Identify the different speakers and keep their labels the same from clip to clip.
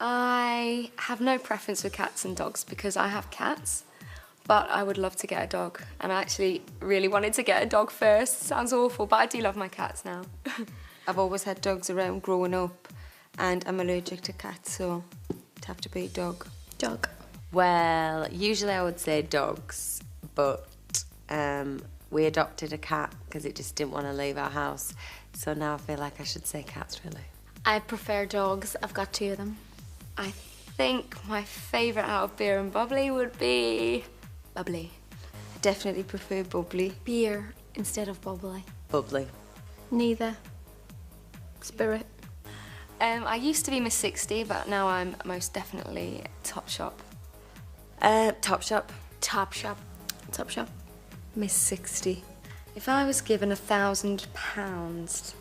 Speaker 1: I have no preference for cats and dogs because I have cats, but I would love to get a dog. And I actually really wanted to get a dog first. Sounds awful, but I do love my cats now.
Speaker 2: I've always had dogs around growing up, and I'm allergic to cats, so it'd have to be a dog.
Speaker 1: Dog.
Speaker 3: Well, usually I would say dogs, but we adopted a cat because it just didn't want to leave our house. So now I feel like I should say cats, really.
Speaker 4: I prefer dogs. I've got 2 of them.
Speaker 1: I think my favourite out of beer and bubbly would be bubbly.
Speaker 2: I definitely prefer bubbly.
Speaker 4: Beer instead of bubbly.
Speaker 3: Bubbly.
Speaker 4: Neither. Spirit.
Speaker 1: I used to be Miss 60, but now I'm most definitely Top Shop.
Speaker 3: Top Shop.
Speaker 4: Top Shop. Top Shop.
Speaker 2: Miss 60.
Speaker 1: If I was given £1,000,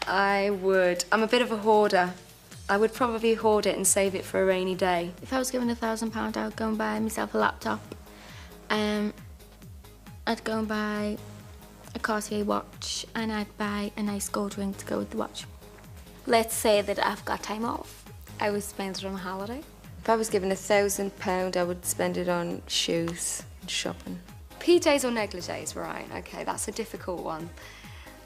Speaker 1: I'm a bit of a hoarder. I would probably hoard it and save it for a rainy day.
Speaker 4: If I was given £1,000, I would go and buy myself a laptop. I'd go and buy a Cartier watch, and I'd buy a nice gold ring to go with the watch. Let's say that I've got time off. I would spend it on a holiday.
Speaker 2: If I was given £1,000, I would spend it on shoes and shopping.
Speaker 1: PJs or negligees, right? Okay, that's a difficult one.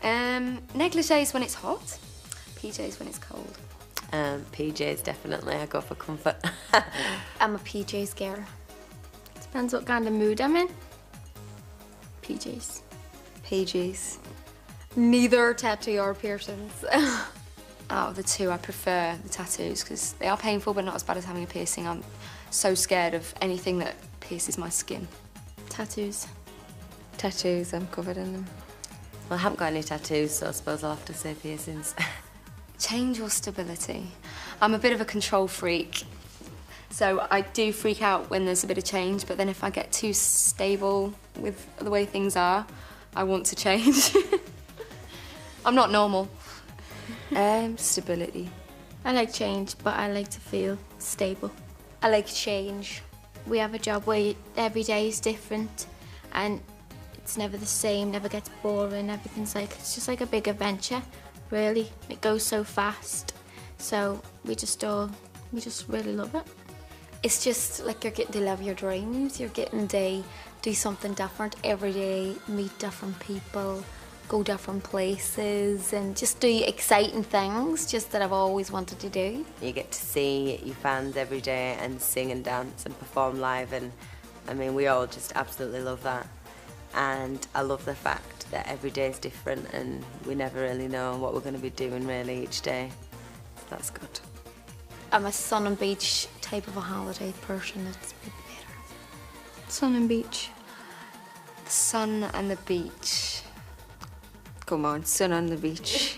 Speaker 1: Negligees when it's hot, PJs when it's cold.
Speaker 3: PJs, definitely. I go for comfort.
Speaker 4: I'm a PJs girl. Depends what kind of mood I'm in. PJs.
Speaker 2: PGs.
Speaker 4: Neither tattoo or piercings.
Speaker 1: Out of the two, I prefer the tattoos because they are painful, but not as bad as having a piercing. I'm so scared of anything that pierces my skin.
Speaker 4: Tattoos.
Speaker 2: Tattoos, I'm covered in them.
Speaker 3: Well, I haven't got any tattoos, so I suppose I'll have to say piercings.
Speaker 1: Change or stability? I'm a bit of a control freak. So I do freak out when there's a bit of change, but then if I get too stable with the way things are, I want to change. I'm not normal.
Speaker 2: Stability.
Speaker 4: I like change, but I like to feel stable. I like change. We have a job where every day is different and it's never the same, never gets boring. It's just like a big adventure, really. It goes so fast. So we just really love it. It's just like you're getting to live your dreams. You're getting to do something different every day, meet different people, go different places and just do exciting things just that I've always wanted to do.
Speaker 3: You get to see your fans every day and sing and dance and perform live, and I mean, we all just absolutely love that. And I love the fact that every day is different and we never really know what we're going to be doing really each day. So that's good.
Speaker 4: I'm a sun and beach type of a holiday person. It's a bit better. Sun and beach.
Speaker 1: The sun and the beach.
Speaker 2: Come on, sun on the beach.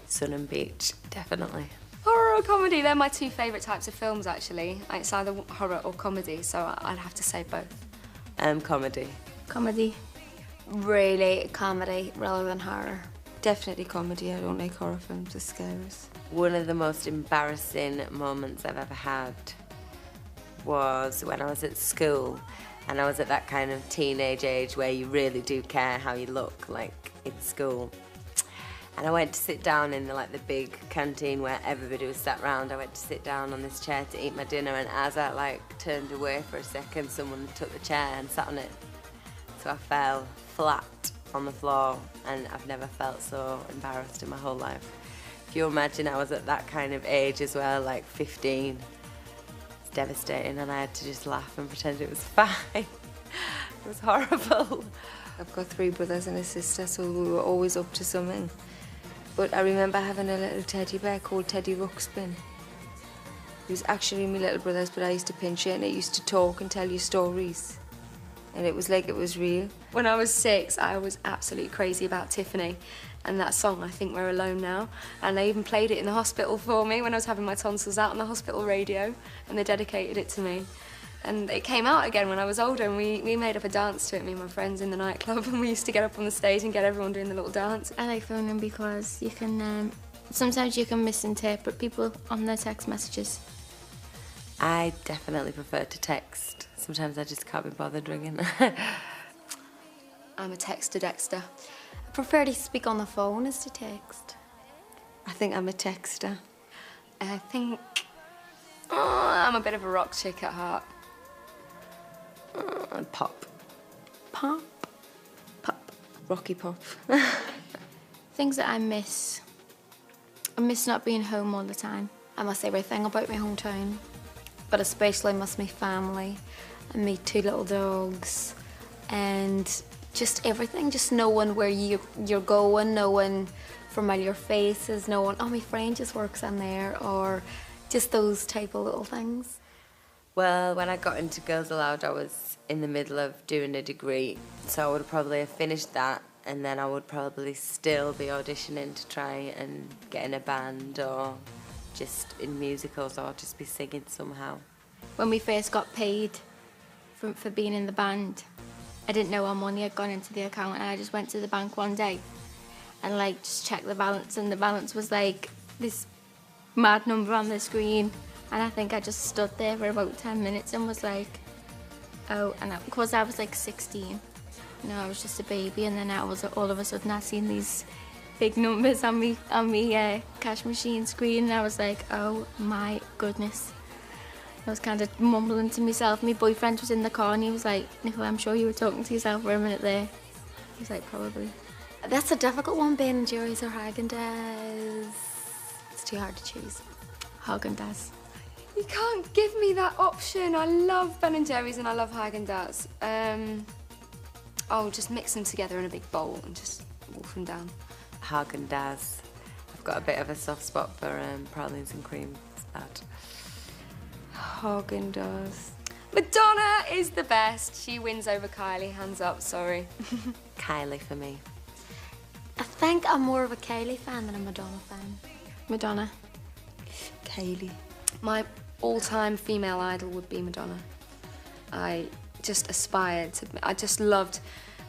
Speaker 3: Sun and beach, definitely.
Speaker 1: Horror or comedy, they're my 2 favourite types of films, actually. It's either horror or comedy, so I'd have to say both.
Speaker 3: Comedy.
Speaker 4: Comedy. Really comedy rather than horror.
Speaker 2: Definitely comedy. I don't like horror films, they scare us.
Speaker 3: One of the most embarrassing moments I've ever had was when I was at school, and I was at that kind of teenage age where you really do care how you look, like in school. And I went to sit down in the big canteen where everybody was sat round. I went to sit down on this chair to eat my dinner, and as I turned away for a second, someone took the chair and sat on it. So I fell flat on the floor, and I've never felt so embarrassed in my whole life. If you imagine, I was at that kind of age as well, like 15. It's devastating, and I had to just laugh and pretend it was fine. It was horrible.
Speaker 2: I've got 3 brothers and a sister, so we were always up to something. But I remember having a little teddy bear called Teddy Ruxpin. He was actually my little brother's, but I used to pinch it, and it used to talk and tell you stories. And it was like it was real.
Speaker 1: When I was 6, I was absolutely crazy about Tiffany and that song, I Think We're Alone Now. And they even played it in the hospital for me when I was having my tonsils out on the hospital radio, and they dedicated it to me. And it came out again when I was older, and we made up a dance to it, me and my friends in the nightclub, and we used to get up on the stage and get everyone doing the little dance.
Speaker 4: I like phoning because you can, sometimes you can misinterpret people on their text messages.
Speaker 3: I definitely prefer to text. Sometimes I just can't be bothered ringing.
Speaker 1: I'm a texter Dexter.
Speaker 4: I prefer to speak on the phone as to text.
Speaker 2: I think I'm a texter.
Speaker 1: I think I'm a bit of a rock chick at heart.
Speaker 3: Pop.
Speaker 4: Pop.
Speaker 2: Pop. Rocky pop.
Speaker 4: Things that I miss. I miss not being home all the time. I miss everything about my hometown, but especially miss my family and my 2 little dogs and just everything, just knowing where you're going, knowing familiar faces, knowing, oh, my friend just works in there, or just those type of little things.
Speaker 3: Well, when I got into Girls Aloud, I was in the middle of doing a degree, so I would probably have finished that, and then I would probably still be auditioning to try and get in a band or just in musicals or just be singing somehow.
Speaker 4: When we first got paid for being in the band, I didn't know how money had gone into the account, and I just went to the bank one day and like just checked the balance, and the balance was like this mad number on the screen, and I think I just stood there for about 10 minutes and was like, oh, and because I was like 16, you know, I was just a baby, and then I was all of a sudden I seen these big numbers on me cash machine screen, and I was like, oh my goodness. I was kind of mumbling to myself. My boyfriend was in the car and he was like, Nicola, I'm sure you were talking to yourself for a minute there. He was like, probably. That's a difficult one, Ben & Jerry's or Haagen-Dazs. It's too hard to choose. Haagen-Dazs.
Speaker 1: You can't give me that option. I love Ben & Jerry's and I love Haagen-Dazs. I'll just mix them together in a big bowl and just wolf them down.
Speaker 3: Haagen-Dazs. I've got a bit of a soft spot for pralines and cream. It's bad.
Speaker 2: Haagen-Dazs.
Speaker 1: Madonna is the best. She wins over Kylie. Hands up, sorry.
Speaker 3: Kylie for me.
Speaker 4: I think I'm more of a Kylie fan than a Madonna fan. Madonna.
Speaker 2: Kylie.
Speaker 1: My all-time female idol would be Madonna. I just aspired to, I just loved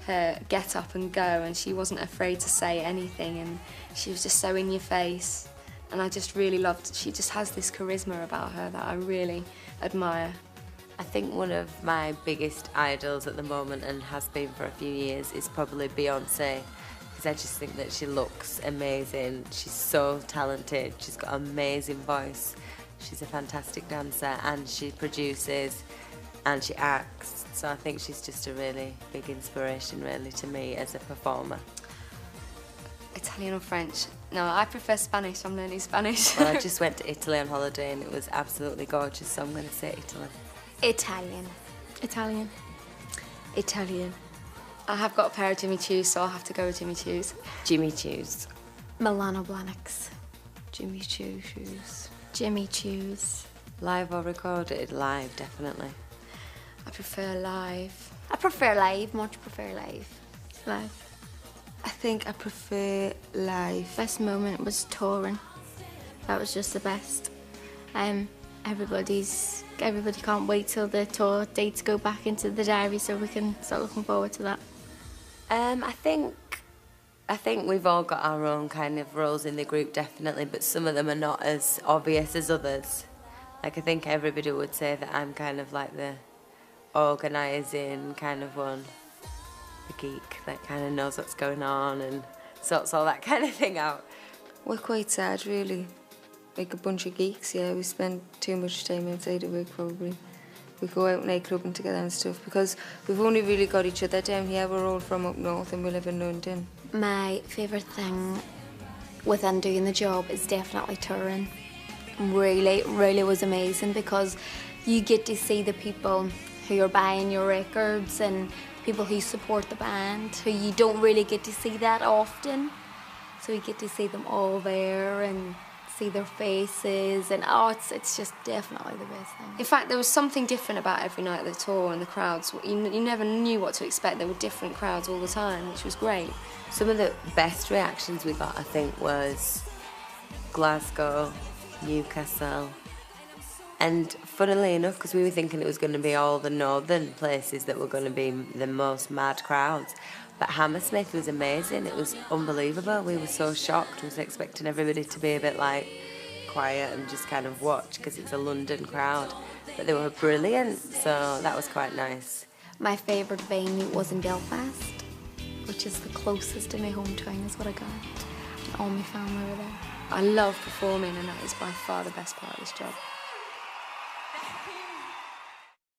Speaker 1: her get up and go, and she wasn't afraid to say anything, and she was just so in your face. And I just really loved, she just has this charisma about her that I really admire.
Speaker 3: I think one of my biggest idols at the moment, and has been for a few years, is probably Beyonce. Because I just think that she looks amazing. She's so talented. She's got an amazing voice. She's a fantastic dancer, and she produces and she acts. So I think she's just a really big inspiration, really, to me as a performer.
Speaker 1: Italian or French? No, I prefer Spanish. I'm learning Spanish.
Speaker 3: Well, I just went to Italy on holiday and it was absolutely gorgeous, so I'm going to say Italy.
Speaker 4: Italian.
Speaker 2: Italian. Italian.
Speaker 1: I have got a pair of Jimmy Choos, so I'll have to go with Jimmy Choos.
Speaker 3: Jimmy Choos.
Speaker 4: Milano Blahniks.
Speaker 2: Jimmy Choo shoes.
Speaker 4: Jimmy Choos.
Speaker 3: Live or recorded? Live, definitely.
Speaker 1: I prefer live.
Speaker 4: I prefer live, much prefer live. Live.
Speaker 2: I think I prefer live.
Speaker 4: Best moment was touring. That was just the best. Everybody can't wait till the tour dates go back into the diary, so we can start looking forward to that.
Speaker 3: I think we've all got our own kind of roles in the group, definitely, but some of them are not as obvious as others. Like, I think everybody would say that I'm kind of like the organising kind of one. The geek that kind of knows what's going on and sorts all that kind of thing out.
Speaker 2: We're quite sad, really. Like a bunch of geeks, yeah. We spend too much time outside of work, probably. We go out nightclubbing together and stuff because we've only really got each other down here. We're all from up north and we live in London.
Speaker 4: My favourite thing within doing the job is definitely touring. Really was amazing because you get to see the people who are buying your records and people who support the band, who you don't really get to see that often. So you get to see them all there and see their faces, and it's just definitely the best thing.
Speaker 1: In fact, there was something different about every night of the tour and the crowds. You never knew what to expect. There were different crowds all the time, which was great.
Speaker 3: Some of the best reactions we got, I think, was Glasgow, Newcastle, and funnily enough, because we were thinking it was going to be all the northern places that were going to be the most mad crowds, but Hammersmith was amazing. It was unbelievable. We were so shocked. We was expecting everybody to be a bit like quiet and just kind of watch because it's a London crowd, but they were brilliant, so that was quite nice.
Speaker 4: My favourite venue was in Belfast, which is the closest to my hometown is what I got. And all my family were there.
Speaker 1: I love performing, and that is by far the best part of this job.